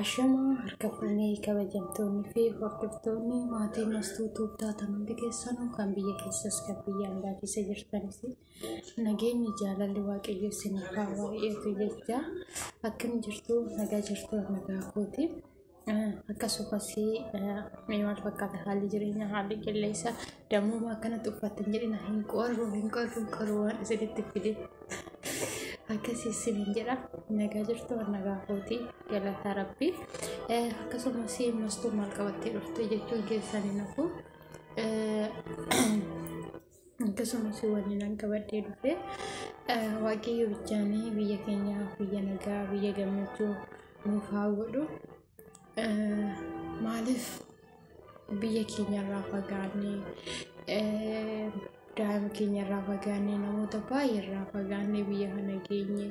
Ashama harka-fuunee kabajamtoonni fi hordoftoonni maatii mastuu tuubtaatan hundi keessanuu kan biyya keessas kan biyya alaa keessa jirtanis nageenyi jaalalli waaqayyo isiniif haa baay'atu jecha akkam jirtu nagaa jirtu nagaa kooti akkasumas maal fakkaata haalli jireenya haalli qilleensa dammuma akkanatti uffattan jedhina hin qorru waan isinitti fide akkasiisin jedha nagaa jirtu nagaa kooti galata rabbi akkasumas mastuu maal qabattee dhufte jechuun keessanii nafu akkasumas wanni nan qabadhee dhufe waaqayyo bichaanii biyya keenya biyya nagaa biyya gammachuu nuuf haa godhu maaliif biyya keenya irraa fagaannee daa'ima keenya irraa fagaannee namoota baay'ee irraa fagaannee biyya kana geenye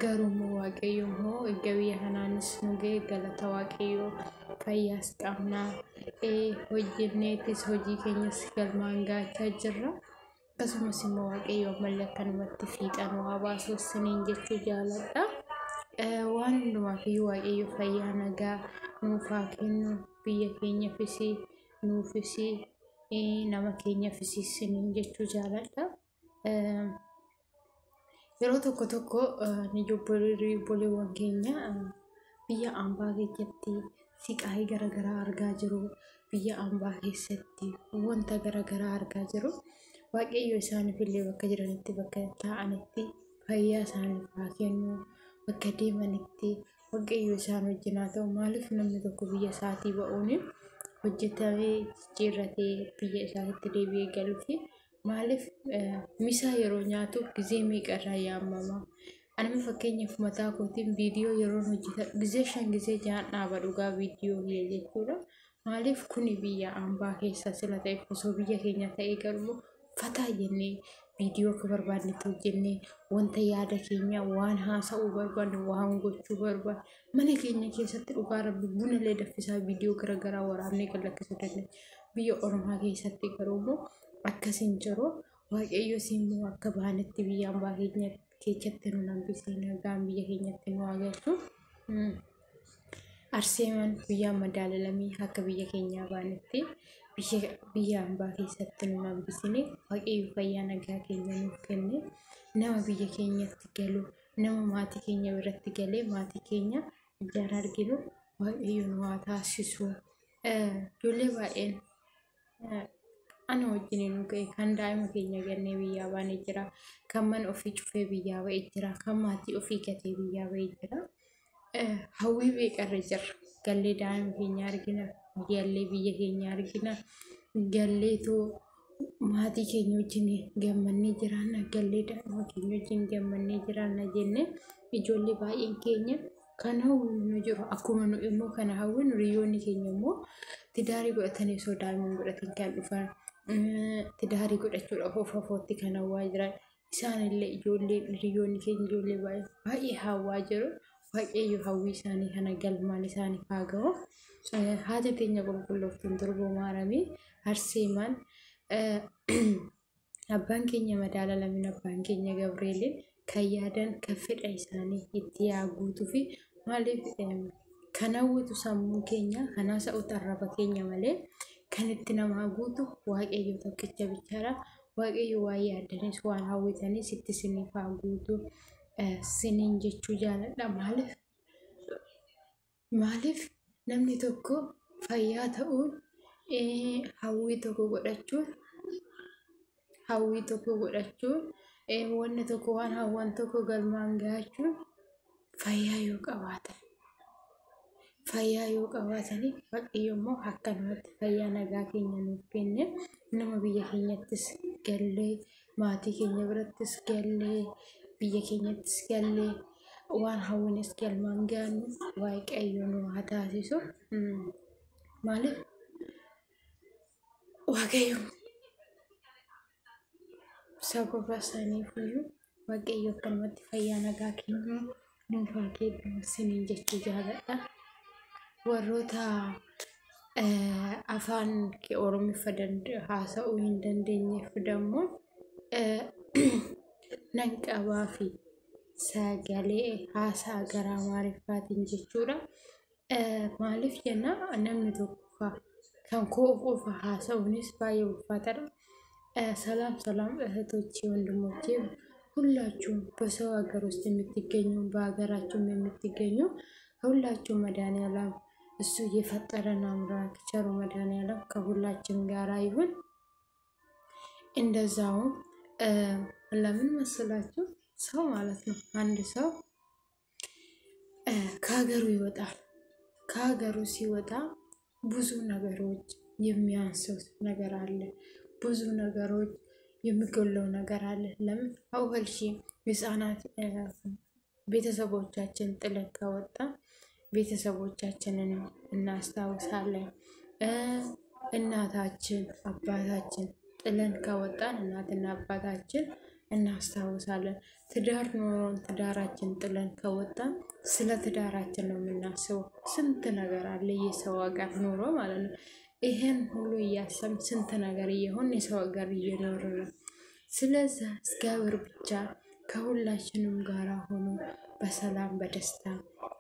garuu waaqayyo immoo egaa biyya kanaanis nu ga'e galata waaqayyo fayyaas qabnaa hojjenneetis hojii keenyas galmaan gaachaa jirra akkasumas immoo waaqayyo ammallee akkanumatti fiixan waa baasuu isiniin jechuu jaaladha waan hundumaaf waaqayyo fayyaa nagaa nuuf haa kennu biyya keenyaafis nuufis nama keenya fisiisiniin jechuu jaaladha yeroo tokko ni jobboleewwan keenya biyya ambaa keessatti siqaa'ii garagaraa argaa jiru biyya ambaa keessatti wanta garagaraa argaa jiru waaqayyo isaaniif illee bakka jiranitti bakka taa'anitti fayyaa isaaniif haa kennu bakka deemanitti waaqayyo isaan wajjin haa ta'u maaliif namni tokko biyya isaatii ba'uun hojjetamee jijjiirratee biyya isaatti deebi'ee galuufi maaliif misaa yeroo nyaatu gizee meeqarraa yaamama anama fakkeenyaaf mataa kootiin viidiyoo yeroo hojjetan gizee 5 gizee 6 dhaaba dhugaa viidiyoo hiyya jechuudha maaliif kuni biyya ambaa keessa sila ta'e osoo biyya keenya ta'ee garuu fataa jennee viidiyoo ka barbaannetti hojjennee wanta yaada keenya waan haasa'uu barbaanne waan gochuu barbaanne mana keenya keessatti dhugaa rabbi buna illee daffisaa viidiyoo garagaraa waraabnee gallakkisuu dandeenya biyya oromaa keessatti garuu akkasiin jiru waaqayyo immoo akka baanetti biyya ambaa keenya keessatti nu hambisee nagaan biyya keenyatti nu agartu arseeman biyya madaalamii akka biyya keenyaa baanetti biyya ambaa keessatti nu hambisine waaqayyo fayyaa nagaa keenya nuuf kenne nama biyya keenyatti galu nama maatii keenya biratti galee maatii keenya ijaan arginu waaqayyo nu haa taasisu ijoollee baay'een ana wajjin nu ga'e kan daa'ima keenya gannee biyyaa baanee jira kan mana ofii cufee biyyaa ba'ee jira kan maatii ofii gatee biyyaa ba'ee jira hawwii beekarra jirra gallee daa'ima keenya argina gallee biyya keenya argina galleetu maatii keenya wajjin gammannee jiraanna gallee daa'ima keenya wajjin gammannee jiraanna jenne ijoollee baay'een keenya kan hawwinu jiru akkuma nu immoo kana hawwinu riyyoonni keenya immoo tidaarii godhatanii osoo daa'imman godhatan kan dhufan tidaarii godhachuudhaaf of afootti kan hawwaa jiran isaanillee ijoollee riyyoonni keenya ijoollee baay'ee hawwaa jiru waaqayyo hawwii isaanii kana galmaan isaanii haa ga'u haati teenya qulqullooftuun turboo maaramii arseemaan abbaan keenya madaalalamin abbaan keenya gabreeliin kan yaadan kan fedha isaanii itti yaa guutuu fi maaliif kan hawwitu sammuu keenya kanaa sa'uutu arraba keenya malee kan itti namaa guutu waaqayyo tokkicha bichaadha waaqayyo waan yaadanis waan hawwitanis itti siniif haa guutu siniin jechuu jaaladha maaliif namni tokko fayyaa ta'uun hawwii tokko godhachuun wanni tokko waan hawwan tokko galmaan gaachuun fayyaa yoo qabaatanii waaqayyo immoo akkanumatti fayyaa nagaa keenya nuuf kenne nama biyya keenyattis gallee maatii keenya birattis gallee biyya keenyattis gallee waan hawwines galmaan gaannu waaqayyo nu haa taasisu maaliif waaqayyo sababa isaaniifiyyuu waaqayyo akkanumatti fayyaa nagaa keenya nuuf haa kennu siniin jechuu jaaladha warroota afaan oromiffa haasa'uu hin dandeenyeef dammoo nan qabaa fi sagalee haasaa garaa maariffaatiin jechuudha maaliif jenna namni tokko kan koo qofa haasa'uunis baay'ee ulfaataadha. ሰላም ሰላም እህቶቼ ወንድሞቼ ሁላችሁም በሰው ሀገር ውስጥ የምትገኙ በሀገራችሁም የምትገኙ ሁላችሁም መድኃኒዓለም እሱ የፈጠረን አምላክ ቸሩ መድኃኒዓለም ከሁላችን ጋር ይሁን። እንደዛውም ለምን መሰላችሁ ሰው ማለት ነው አንድ ሰው ከሀገሩ ይወጣል። ከሀገሩ ሲወጣ ብዙ ነገሮች የሚያንሰው ነገር አለ። ብዙ ነገሮች የሚጎለው ነገር አለ። ለምን አወል ህፃናት ቤተሰቦቻችን ጥለን ከወጣ ቤተሰቦቻችንን እናስታውሳለን። እናታችን አባታችን ጥለን ከወጣን እናትና አባታችን እናስታውሳለን። ትዳር ኖሮን ትዳራችን ጥለን ከወጣን ስለ ትዳራችን ነው የምናስበው። ስንት ነገር አለ የሰው ሀገር ኖሮ ማለት ነው። ይሄን ሁሉ እያሰብን ስንት ነገር እየሆን የሰው ሀገር እየኖርን ነው። ስለዚህ እግዚአብሔር ብቻ ከሁላችንም ጋር ሆኖ በሰላም በደስታ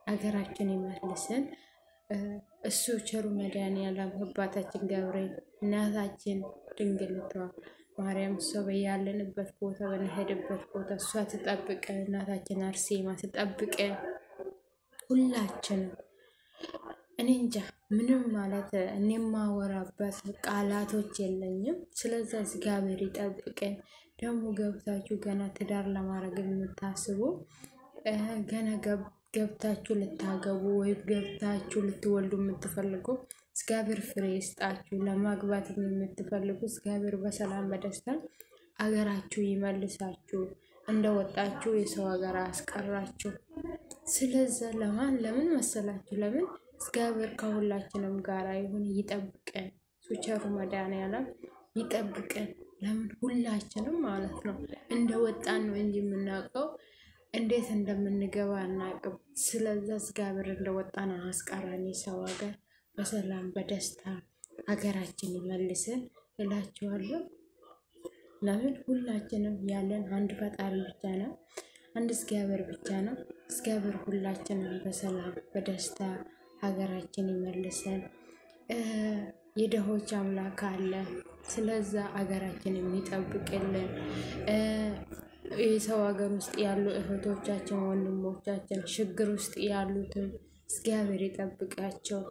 ሀገራችን ይመልሰን። እሱ ቸሩ መድኃኒዓለም አባታችን ገብርኤል እናታችን ድንግልቷ ማርያም እሷ በያለንበት ቦታ በነሄድበት ቦታ እሷ ትጠብቀን። እናታችን አርሴማ ትጠብቀን ሁላችንም። እኔ እንጃ ምንም ማለት እኔም ማወራበት ቃላቶች የለኝም። ስለዚህ እግዚአብሔር ይጠብቀን። ደግሞ ገብታችሁ ገና ትዳር ለማድረግ የምታስቡ ገና ገብታችሁ ልታገቡ ወይ ገብታችሁ ልትወልዱ የምትፈልጉ እግዚአብሔር ፍሬ ይስጣችሁ። ለማግባት የምትፈልጉ እግዚአብሔር በሰላም በደስታ አገራችሁ ይመልሳችሁ። እንደወጣችሁ የሰው ሀገር አስቀራችሁ። ስለዚህ ለምን መሰላችሁ? ለምን እግዚአብሔር ከሁላችንም ጋር ይሁን ይጠብቀን። ቸሩ መድኃኒዓለም ይጠብቀን። ለምን ሁላችንም ማለት ነው እንደወጣን ነው እንጂ የምናውቀው እንዴት እንደምንገባ አናውቅም። ስለዚህ እግዚአብሔር እንደወጣን አስቀረን የሰው ሀገር በሰላም በደስታ ሀገራችን ይመልሰን እላችኋለሁ። ለምን ሁላችንም ያለን አንድ ፈጣሪ ብቻ ነው። አንድ እግዚአብሔር ብቻ ነው። እግዚአብሔር ሁላችንም በሰላም በደስታ ሀገራችን ይመልሰን። የደሆች አምላክ አለ። ስለዚህ ሀገራችን የሚጠብቅልን የሰው ሀገር ውስጥ ያሉ እህቶቻችን ወንድሞቻችን ችግር ውስጥ ያሉትም እግዚአብሔር ይጠብቃቸው።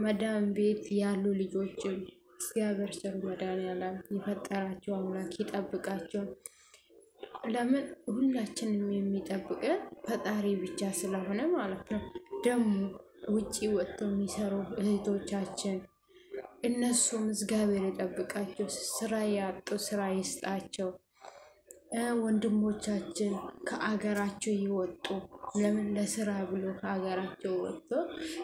መዳም ቤት ያሉ ልጆችም እግዚአብሔር ቸሩ መድኃኒዓለም የፈጠራቸው አምላክ ይጠብቃቸው። ለምን ሁላችንም የሚጠብቀን ፈጣሪ ብቻ ስለሆነ ማለት ነው። ደግሞ ውጪ ወጥተው የሚሰሩ እህቶቻችን እነሱም እግዚአብሔር ይጠብቃቸው። ስራ ያጡ ስራ ይስጣቸው። ወንድሞቻችን ከአገራቸው ይወጡ ለምን ለስራ ብሎ ከአገራቸው ወጥቶ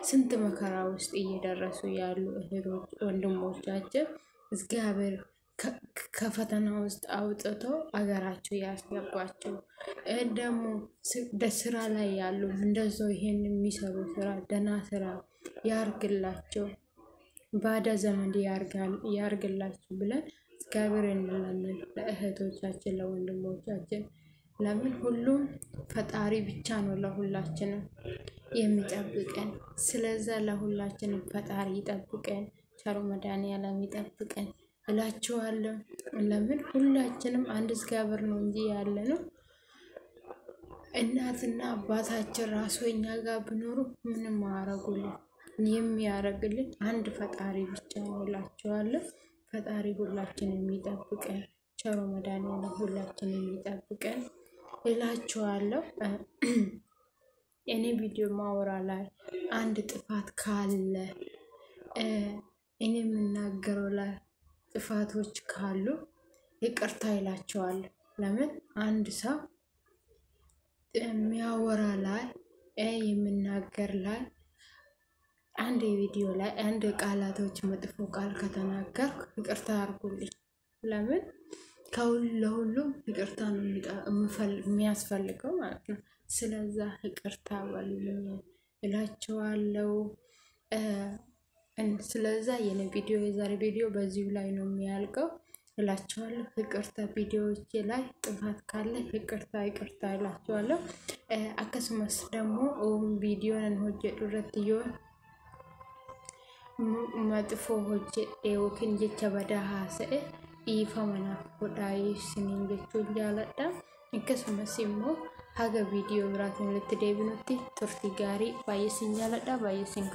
ስንት መከራ ውስጥ እየደረሱ ያሉ እህቶች ወንድሞቻችን እግዚአብሔር ከፈተና ውስጥ አውጥቶ አገራቸው ያስገባቸው። ደግሞ በስራ ላይ ያሉ እንደዛው ይሄን የሚሰሩ ስራ ደህና ስራ ያርግላቸው። ባዳ ዘመድ ያርግላችሁ ብለን እግዚአብሔር እንለምን ለእህቶቻችን ለወንድሞቻችን። ለምን ሁሉም ፈጣሪ ብቻ ነው ለሁላችንም የሚጠብቀን። ስለዚህ ለሁላችንም ፈጣሪ ይጠብቀን። ቸሩ መድኃኒዓለም ይጠብቀን እላችኋለሁ። ለምን ሁላችንም አንድ እግዚአብሔር ነው እንጂ ያለነው እናትና አባታችን ራሱ እኛ ጋር ቢኖሩ ምንም አያረጉልን። የሚያረግልን አንድ ፈጣሪ ብቻ ነው እላችኋለሁ። ፈጣሪ ሁላችንም የሚጠብቀን ቸሩ መድኃኒዓለም ሁላችንም የሚጠብቀን እላችኋለሁ። እኔ ቪዲዮ ማወራ ላይ አንድ ጥፋት ካለ እኔ የምናገረው ላይ ጥፋቶች ካሉ ይቅርታ ይላቸዋለሁ። ለምን አንድ ሰው የሚያወራ ላይ የምናገር ላይ አንድ ቪዲዮ ላይ አንድ ቃላቶች መጥፎ ቃል ከተናገርኩ ይቅርታ አድርጉልኝ። ለምን ለሁሉም ይቅርታ ነው የሚያስፈልገው ማለት ነው። ስለዚህ ይቅርታ በሉኝ እላችኋለሁ። ስለዚህ የኔ ቪዲዮ የዛሬ ቪዲዮ በዚሁ ላይ ነው የሚያልቀው። እላችኋለሁ። ይቅርታ ቪዲዮዎቼ ላይ ጥፋት ካለ ይቅርታ እላችኋለሁ። አከሱመስ ደግሞ ቪዲዮን ሆጀዱረት ይሆን መጥፎ ሆጀዴ ወኪን ጀቻ በዳ ሀሰኤ ኢፈመናፍ ጎዳይ ስኒን ጀቹን ጃለዳ akkasumas immoo haga viidiyoo biraatiin walitti deebinutti turtii gaarii baay'ee sin jaaladha baay'ee sin